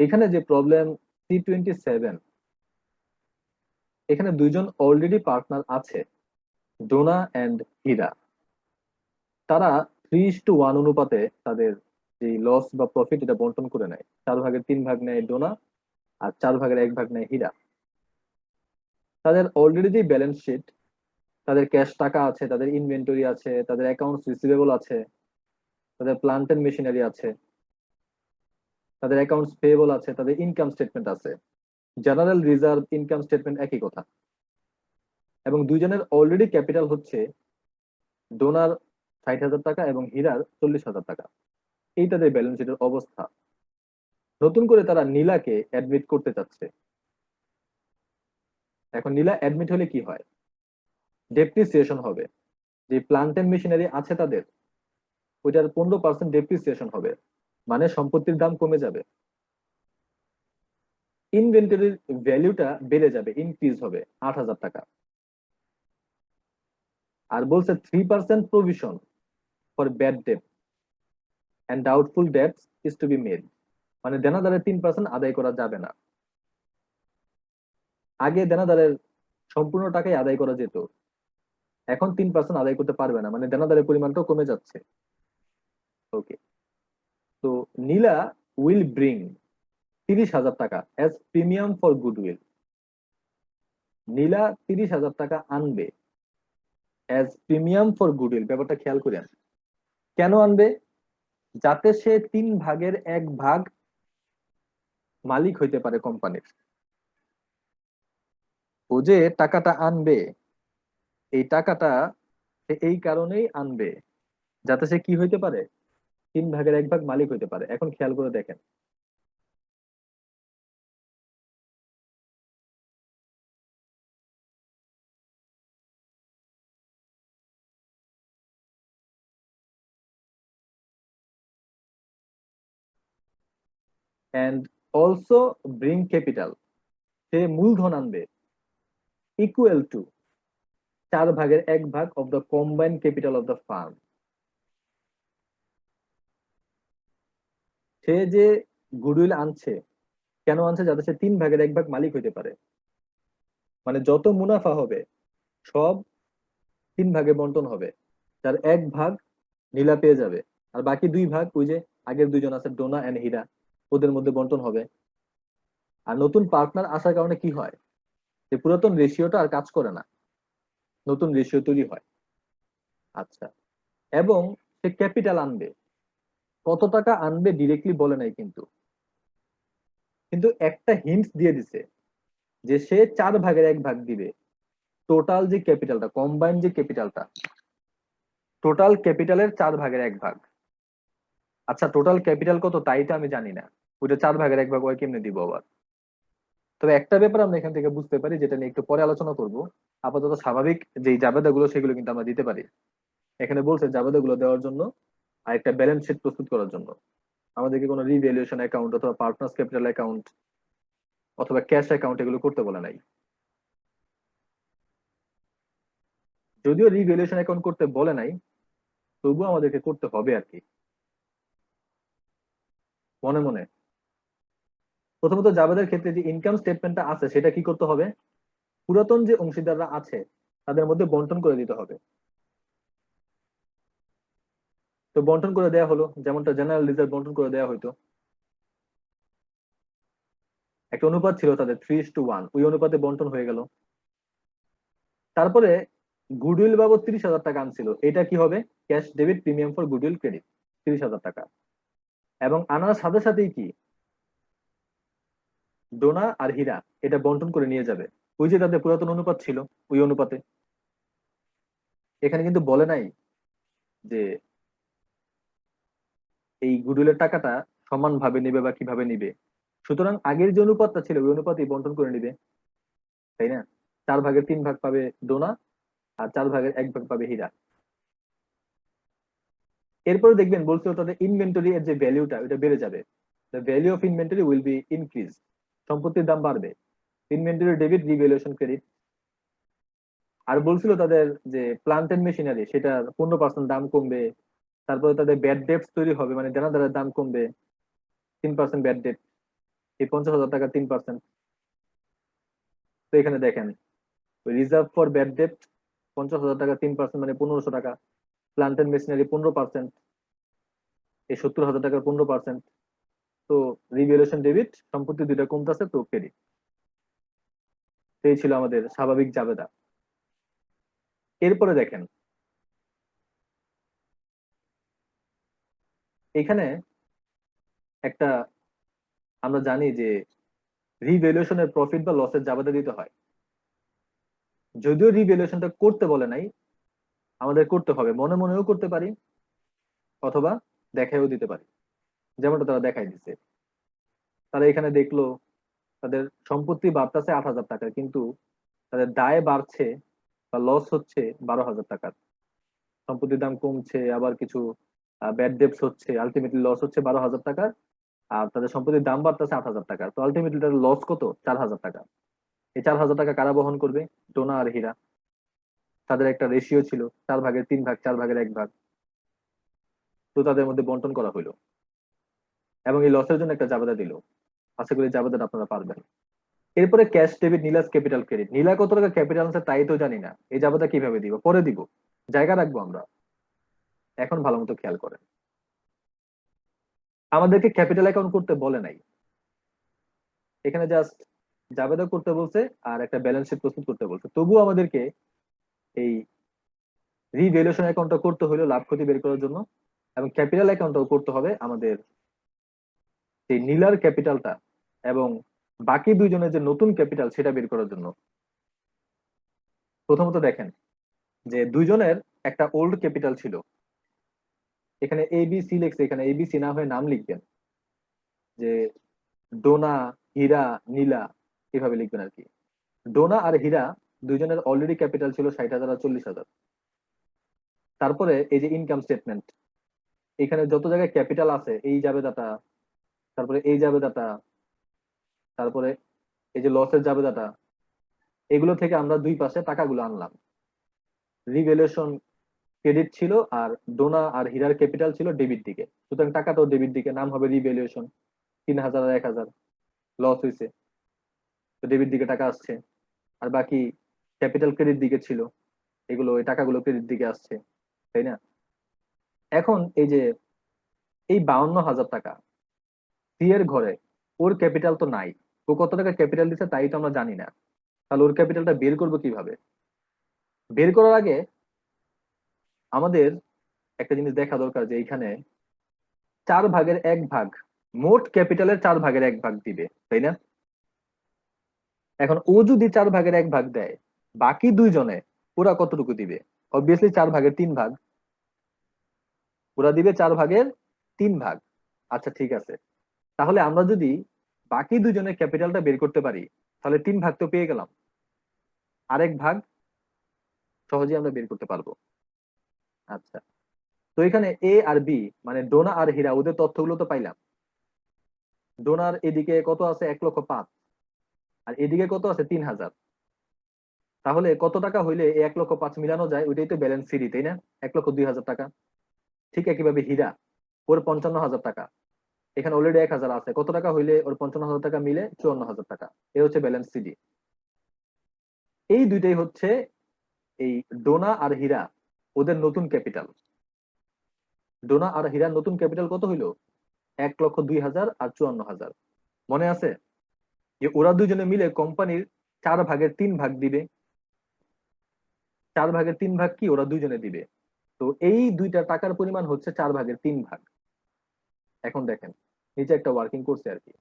এখানে যে problem C27, এখানে দুইজন অলরেডি পার্টনার আছে, ডোনা এন্ড হীরা। তারা 3:1 অনুপাতে তাদের যে লস বা প্রফিট এটা বন্টন করে নেয়। 4/3 নেয় ডোনা, আর 4/1 নেয় হীরা। তাদের অলরেডি যে ব্যালেন্স শিট, তাদের ক্যাশ টাকা আছে, তাদের ইনভেন্টরি আছে, তাদের অ্যাকাউন্টস রিসিভেবল আছে, তাদের প্লান্ট এন্ড মেশিনারি আছে, তাদের অ্যাকাউন্টস পেয়েবল আছে, তাদের ইনকাম স্টেটমেন্ট আছে। জেনারেল রিজার্ভ, ইনকাম স্টেটমেন্ট একই কথা। এবং দুইজনের অলরেডি ক্যাপিটাল হচ্ছে ডোনার 60,000 টাকা এবং হীরার 40,000 টাকা। এই তাদের ব্যালেন্স শিটের অবস্থা। নতুন করে তারা নীলাকে অ্যাডমিট করতে চাচ্ছে। এখন নীলা অ্যাডমিট হলে কি হয়? ডেপ্রিসিয়েশন হবে। যে প্লান্ট এন্ড মেশিনারি আছে তাদের, ওইটার 15% ডেপ্রিসিয়েশন হবে, মানে সম্পত্তির দাম কমে যাবে। ইনভেন্টরির ভ্যালুটা বেড়ে যাবে, ইনক্রিজ হবে 8,000 টাকা। আর বলছে 3% provision for bad debt and doubtful debts is to be made, মানে দেনাদারের 3% আদায় করা যাবে না। আগে দেনাদারের সম্পূর্ণ টাকাই আদায় করা যেত, এখন 3% আদায় করতে পারবে না, মানে দেনাদারের পরিমাণটাও কমে যাচ্ছে। ওকে, তো নীলা উইল ব্রিং 30,000 টাকা অ্যাজ প্রিমিয়াম ফর গুডউইল। নীলা 30,000 টাকা আনবে অ্যাজ প্রিমিয়াম ফর গুডউইল। ব্যাপারটা খেয়াল করেন, কেন আনবে? যাতে সে 3/1 মালিক হইতে পারে কোম্পানির। ও যে টাকাটা আনবে, এই টাকাটা সে এই কারণেই আনবে যাতে সে কি হইতে পারে, 3/1 মালিক হইতে পারে। এখন খেয়াল করে দেখেন, অ্যান্ড অলসো ব্রিং ক্যাপিটাল, সে মূলধন আনবে equal to 4/1 of the combined capital of the firm. সে যে গুডউইল আনছে, কেন আনছে? যাতে সে 3/1 মালিক হইতে পারে। মানে যত মুনাফা হবে সব 3 ভাগে বন্টন হবে, তার 1 ভাগ নীলা পেয়ে যাবে, আর বাকি 2 ভাগ ওই যে আগের দুইজন আছে ডোনা এন্ড হীরা, ওদের মধ্যে বন্টন হবে। আর নতুন পার্টনার আসার কারণে কি হয়, যে পুরাতন রেশিওটা আর কাজ করে না, নতুন রেশিও তৈরি হয়। আচ্ছা, এবং সে ক্যাপিটাল আনবে। কত টাকা আনবে ডিরেক্টলি বলে নাই, কিন্তু কিন্তু একটা হিন্ট দিয়ে দিছে যে সে 4/1 দিবে টোটাল যে ক্যাপিটালটা, কম্বাইন যে ক্যাপিটালটা, টোটাল ক্যাপিটালের 4/1। আচ্ছা, টোটাল ক্যাপিটাল কত তাইটা আমি জানি না, ওইটা 4/1 ওই কেমনে দিব আবার। তবে একটা ব্যাপার আমরা এখান থেকে বুঝতে পারি, যেটা নিয়ে একটু পরে আলোচনা করব। আপাতত স্বাভাবিক যেই জাবেদা গুলো সেগুলো কিন্তু আমরা দিতে পারি। এখানে বলছে জাবেদা গুলো দেওয়ার জন্য আর একটা ব্যালেন্স শিট প্রস্তুত করার জন্য আমাদেরকে কোনো রিভ্যালুয়েশন অ্যাকাউন্ট অথবা পার্টনার্স ক্যাপিটাল অ্যাকাউন্ট অথবা ক্যাশ অ্যাকাউন্ট এগুলো করতে বলে নাই। যদিও রিভ্যালুয়েশন অ্যাকাউন্ট করতে বলে নাই, তবুও আমাদেরকে করতে হবে আর কি, মনে মনে। প্রথমত জাবেদার ক্ষেত্রে যে ইনকাম স্টেটমেন্টটা আছে সেটা কি করতে হবে, পুরাতন যে অংশীদাররা আছে তাদের মধ্যে বন্টন করে দিতে হবে। তো বন্টন করে দেওয়া হলো, যেমনটা জেনারেল রিজার্ভ বন্টন করে দেওয়া হইতো। একটা অনুপাত ছিল তাদের 3:1, ওই অনুপাতে বন্টন হয়ে গেল। তারপরে গুডউইল বাবদ 30,000 টাকা আনছিল, এটা কি হবে? Cash debit premium for goodwill credit, 30,000 টাকা। এবং আনার সাথে সাথেই কি ডোনা আর হীরা এটা বন্টন করে নিয়ে যাবে ওই যে তাদের পুরাতন অনুপাত ছিল, ওই অনুপাতে। এখানে কিন্তু বলে নাই যে এই গুডউইলের টাকাটা সমান ভাবে নিবে বা কিভাবে নিবে। সুতরাং আগের যে অনুপাতটা ছিল ওই অনুপাতেই বন্টন করে নিবে, তাই না? 4/3 পাবে ডোনা, আর 4/1 পাবে হীরা। এরপরে দেখবেন বলছে তাদের ইনভেন্টরি এর যে ভ্যালুটা ওটা বেড়ে যাবে। The value of inventory will be increase, সম্পত্তির দাম বাড়বে। Inventory debit, revaluation credit. আর বলছিল তাদের যে প্লান্ট এন্ড মেশিনারি সেটার 15% দাম কমবে। তারপরে তাদের ব্যাড ডেটস তৈরি হবে, মানে দেনাদারের দাম কমবে, 3% ব্যাড ডেট। এই 50,000 টাকা 3%। তো এখানে দেখেন রিজার্ভ ফর ব্যাড ডেট 50,000 টাকা 3% মানে 1500 টাকা। প্লান্ট এন্ড মেশিনারি 15%, এই 70,000 টাকার 15%। তো রিভ্যালুয়েশন ডেবিট, সম্পত্তি দুইটা কমতেছে, তো ক্রেডিট। এই ছিল আমাদের স্বাভাবিক জাবেদা। এরপরে দেখেন এখানে একটা, আমরা জানি যে রিভ্যালুয়েশনের প্রফিট বা লসের জাবেদা দিতে হয়। যদিও রিভ্যালুয়েশনটা করতে বলে নাই, আমাদের করতে হবে, মনে মনেও করতে পারি অথবা দেখাইও দিতে পারি, যেমনটা তারা দেখাই দিচ্ছে। তারা এখানে দেখলো তাদের সম্পত্তি বাড়তেছে 8,000 টাকা, কিন্তু তাদের দায় বাড়ছে বা লস হচ্ছে 12,000 টাকার। সম্পত্তির দাম কমছে, আবার কিছু ব্যাড ডেপস হচ্ছে, আলটিমেটলি লস হচ্ছে 12,000 টাকার। আর তাদের সম্পত্তির দাম বাড়তেছে 8,000 টাকা, তো আলটিমেটলি তাদের লস কত? 4,000 টাকা। এই 4,000 টাকা কারা বহন করবে? ডোনা আর হীরা। তাদের একটা রেশিও ছিল 4/3 ভাগ, 4/1 ভাগ। তো তাদের মধ্যে বন্টন করা হইলো এবং এই লসের জন্য একটা জাবেদা দিল। আশা করি জাবেদাটা আপনারা পারবেন। এরপরে ক্যাশ ডেবিট, নীলাস ক্যাপিটাল ক্রেডিট। নীলা কত টাকা ক্যাপিটাল আছে তাই তো জানি না, এই জাবেদা কিভাবে দিব? পরে দিব, জায়গা রাখবো আমরা। এখন ভালো মতো খেয়াল করেন, আমাদেরকে ক্যাপিটাল অ্যাকাউন্ট করতে বলে নাই, এখানে জাস্ট জাবেদা করতে বলছে আর একটা ব্যালেন্স শিট প্রস্তুত করতে বলছে। তবুও আমাদেরকে এই রিভ্যালুয়েশন অ্যাকাউন্টটা করতে হলো লাভ ক্ষতি বের করার জন্য, এবং ক্যাপিটাল অ্যাকাউন্টটাও করতে হবে আমাদের এই নীলার ক্যাপিটালটা এবং বাকি দুইজনের যে নতুন ক্যাপিটাল সেটা বের করার জন্য। প্রথমত দেখেন যে দুইজনের একটা ওল্ড ক্যাপিটাল ছিল। এখানে এবিসি লিখছে, এখানে এবিসি না হয়ে নাম লিখবেন, যে ডোনা, হীরা, নীলা, এভাবে লিখবেন আর কি। ডোনা আর হীরা দুইজনের অলরেডি ক্যাপিটাল ছিল 60,000 আর 40,000। তারপরে এই যে ইনকাম স্টেটমেন্ট, এখানে যত জায়গায় ক্যাপিটাল আছে এই জাবেদাটা, তারপরে এই জাবেদাটা, তারপরে এই যে লসের জাবেদাটা, এগুলো থেকে আমরা দুই পাশে টাকাগুলো আনলাম। রিভ্যালুয়েশন ক্রেডিট ছিল আর ডোনা আর হীরার ক্যাপিটাল ছিল ডেবিট দিকে, সুতরাং টাকাটাও ডেবিট দিকে, নাম হবে রিভ্যালুয়েশন। 3,000 আর 1,000 লস হয়েছে, তো ডেবিট দিকে টাকা আসছে। আর বাকি ক্যাপিটাল ক্রেডিট দিকে ছিল, এগুলো এই টাকাগুলো ক্রেডিট দিকে আসছে, তাই না? এখন এই যে এই 52,000 টাকা সি এর ঘরে, ওর ক্যাপিটাল তো নাই, ও কত টাকা ক্যাপিটাল দিচ্ছে তাই তো আমরা জানি না। তাহলে ওর ক্যাপিটালটা বের করবো কিভাবে? বের করার আগে আমাদের একটা জিনিস দেখা দরকার, যে এইখানে 4/1 ভাগ, মোট ক্যাপিটালের 4/1 ভাগ দিবে, তাই না? এখন ও যদি 4/1 ভাগ দেয়, বাকি দুইজনে ওরা কতটুকু দিবে? অবভিয়াসলি 4/3 ভাগ। ওরা দিবে 4/3 ভাগ। আচ্ছা ঠিক আছে, তাহলে আমরা যদি বাকি দুজনের ক্যাপিটালটা বের করতে পারি, তাহলে 3 ভাগ তো পেয়ে গেলাম, আরেক ভাগ সহজেই আমরা বের করতে পারবো। আচ্ছা, তো এখানে এ আর বি মানে ডোনা আর হীরা, ওদের তথ্যগুলো তো পাইলাম। ডোনার এদিকে কত আছে? 1,05,000, আর এদিকে কত আছে? 3,000। তাহলে কত টাকা হইলে এই 1,05,000 মিলানো যায়? ওইটাই তো ব্যালেন্স সিডি, তাই না? 1,02,000 টাকা। ঠিক একইভাবে হীরা, ওর 55,000 টাকা, এখানে অলরেডি 1,000 আছে, কত টাকা হইলে ওর 55,000 টাকা মিলে? 54,000 টাকা। এ হচ্ছে ব্যালেন্স সিডি। এই দুইটাই হচ্ছে এই ডোনা আর হীরা ওদের নতুন ক্যাপিটাল। ডোনা আর হীরার নতুন ক্যাপিটাল কত হইলো? 1,02,000 আর 54,000। মনে আছে যে ওরা দুজনে মিলে কোম্পানির 4/3 ভাগ দিবে। 4/3 ভাগ কি ওরা দুজনে দিবে? তো এই দুইটা টাকার পরিমাণ হচ্ছে 4/3 ভাগ। এখন দেখেন নিচে একটা ওয়ার্কিং করছে আর কি,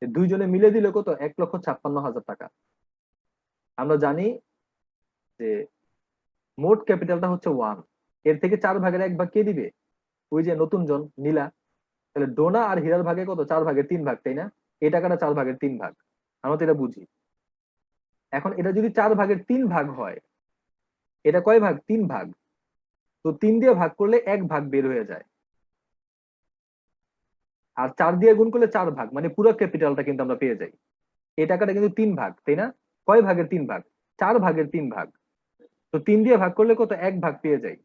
দুইজনে মিলে দিলে কত? 1,56,000 টাকা। আমরা জানি যে মোট ক্যাপিটালটা হচ্ছে 1, এর থেকে 4/1 ভাগ কে দিবে? ওই যে নতুন জন নীলা। তাহলে ডোনা আর হীরার ভাগে কত? 4/3 ভাগ, তাই না? এই টাকাটা 4/3 ভাগ, আমরা তো এটা বুঝি। এখন এটা যদি 4/3 ভাগ হয়, এটা কয় ভাগ? 3 ভাগ। তো 3 দিয়ে ভাগ করলে 1 ভাগ বের হয়ে যায়, আর 4 দিয়ে গুণ করলে 4 ভাগ, মানে পুরো ক্যাপিটালটা কিন্তু আমরা পেয়ে যাই। এই টাকাটা কিন্তু 3 ভাগ, তাই না? কয় ভাগের 3 ভাগ? 4/3 ভাগ। তো 3 দিয়ে ভাগ করলে কত? 1 ভাগ পেয়ে যাই,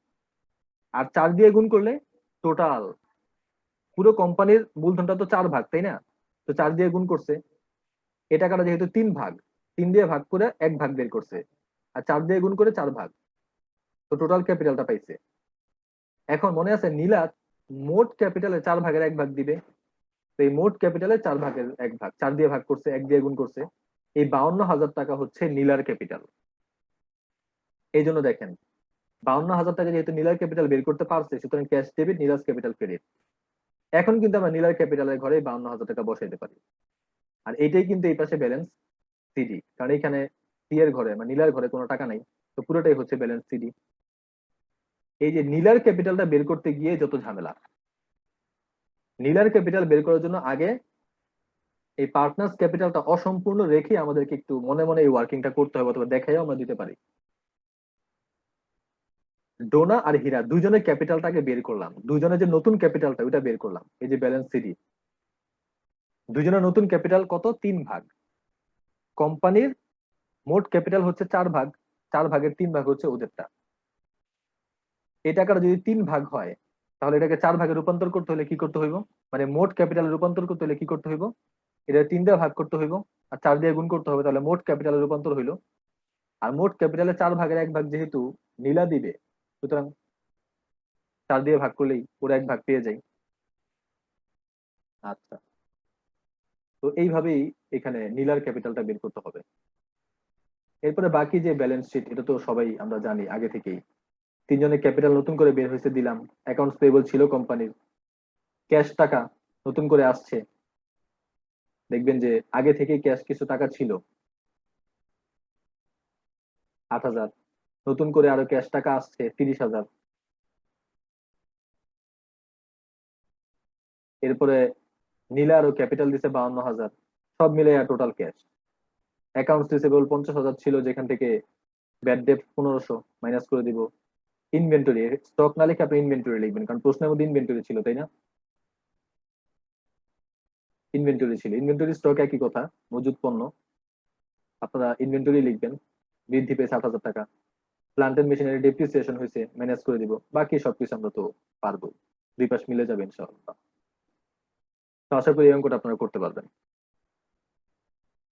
আর 4 দিয়ে গুণ করলে টোটাল পুরো কোম্পানির মূলধনটা তো 4 ভাগ, তাই না? তো 4 দিয়ে গুণ করছে, এই টাকাটা যেহেতু 3 ভাগ, 3 দিয়ে ভাগ করে 1 ভাগ বের করছে, আর 4 দিয়ে গুণ করে 4 ভাগ, তো টোটাল ক্যাপিটালটা পাইছে। এখন মনে আছে নীলা মোট ক্যাপিটালে 4 ভাগের 1 ভাগ দিবে, তো এই মোট ক্যাপিটালে 4 ভাগের 1 ভাগ 4 দিয়ে ভাগ করছে, 1 দিয়ে গুণ করছে, এই 52,000 টাকা হচ্ছে নীলার ক্যাপিটাল। এই জন্য দেখেন 52,000 টাকা যেহেতু নীলার ক্যাপিটাল বের করতে পারছে, সুতরাং ক্যাশ ডেবিট, নীলাস ক্যাপিটাল ক্রেডিট। এখন কিন্তু আমরা নীলার ক্যাপিটালের ঘরে 52,000 টাকা বসাইতে পারি। আর এইটাই কিন্তু এই পাশে ব্যালেন্স সিডি, কারণ এখানে সি এর ঘরে মানে নীলার ঘরে কোনো টাকা নাই, তো পুরোটাই হচ্ছে ব্যালেন্স সিডি। এই যে নীলার ক্যাপিটালটা বের করতে গিয়ে যত ঝামেলা, নীলার ক্যাপিটাল বের করার জন্য আগে এই পার্টনার্স ক্যাপিটালটা অসম্পূর্ণ রেখে আমাদেরকে একটু মনে মনে এই ওয়ার্কিংটা করতে হবে, অথবা দেখাইও আমরা দিতে পারি। ডোনা আর হীরা দুইজনের ক্যাপিটালটাকে বের করলাম, দুইজনের যে নতুন ক্যাপিটালটা ওইটা বের করলাম, এই যে ব্যালেন্স সিডি। দুইজনের নতুন ক্যাপিটাল কত? 3 ভাগ। কোম্পানির মোট ক্যাপিটাল হচ্ছে 4 ভাগ, 4 ভাগের 3 ভাগ হচ্ছে ওদেরটা। এই টাকাটা যদি 3 ভাগ হয়, তাহলে এটাকে 4 ভাগে রূপান্তর করতে হলে কি করতে হইব? মানে মোট ক্যাপিটাল রূপান্তর করতে হলে কি করতে হইব? এটা 3 দিয়ে ভাগ করতে হইব, আর 4 দিয়ে গুণ করতে হবে, তাহলে মোট ক্যাপিটাল রূপান্তর হইলো। আর মোট ক্যাপিটালে 4 ভাগের 1 ভাগ যেহেতু নীলা দিবে, সুতরাং 4 দিয়ে ভাগ করলেই ওরা 1 ভাগ পেয়ে যায়। আচ্ছা, তো এইভাবেই এখানে নীলার ক্যাপিটালটা বের করতে হবে। এরপরে বাকি যে ব্যালেন্স শিট, এটা তো সবাই আমরা জানি আগে থেকেই। তিনজনের ক্যাপিটাল নতুন করে বের হয়েছে দিলাম, অ্যাকাউন্টস পেয়েবল ছিল কোম্পানির, ক্যাশ টাকা নতুন করে আসছে, দেখবেন যে আগে থেকে ক্যাশ কিছু টাকা ছিল 8,000, নতুন করে আরো ক্যাশ টাকা আসছে 30,000। এরপরে নীলা আরো ক্যাপিটাল দিছে 52,000, সব মিলে টোটাল ক্যাশ। অ্যাকাউন্টস রিসিভেবল 50,000 ছিল, যেখান থেকে ব্যাড ডেট 1500 মাইনাস করে দিব। ইনভেন্টরি, স্টক না লিখে আপনি ইনভেন্টরি লিখবেন, কারণ প্রশ্নের মধ্যে ইনভেন্টরি ছিল, তাই না? ইনভেন্টরি ছিল, ইনভেন্টরি স্টক একই কথা, মজুদ পণ্য। আপনারা ইনভেন্টরি লিখবেন। বৃদ্ধি পেয়েছে 8,000 টাকা। প্লান্ট এন্ড মেশিনারি ডেপ্রিসিয়েশন হয়েছে, ম্যানেজ করে দিব। বাকি সবকিছু আমরা তো পারবো, দুই পাশ মিলে যাবে ইনশাআল্লাহ। তো আশা করি এই অঙ্কটা আপনারা করতে পারবেন।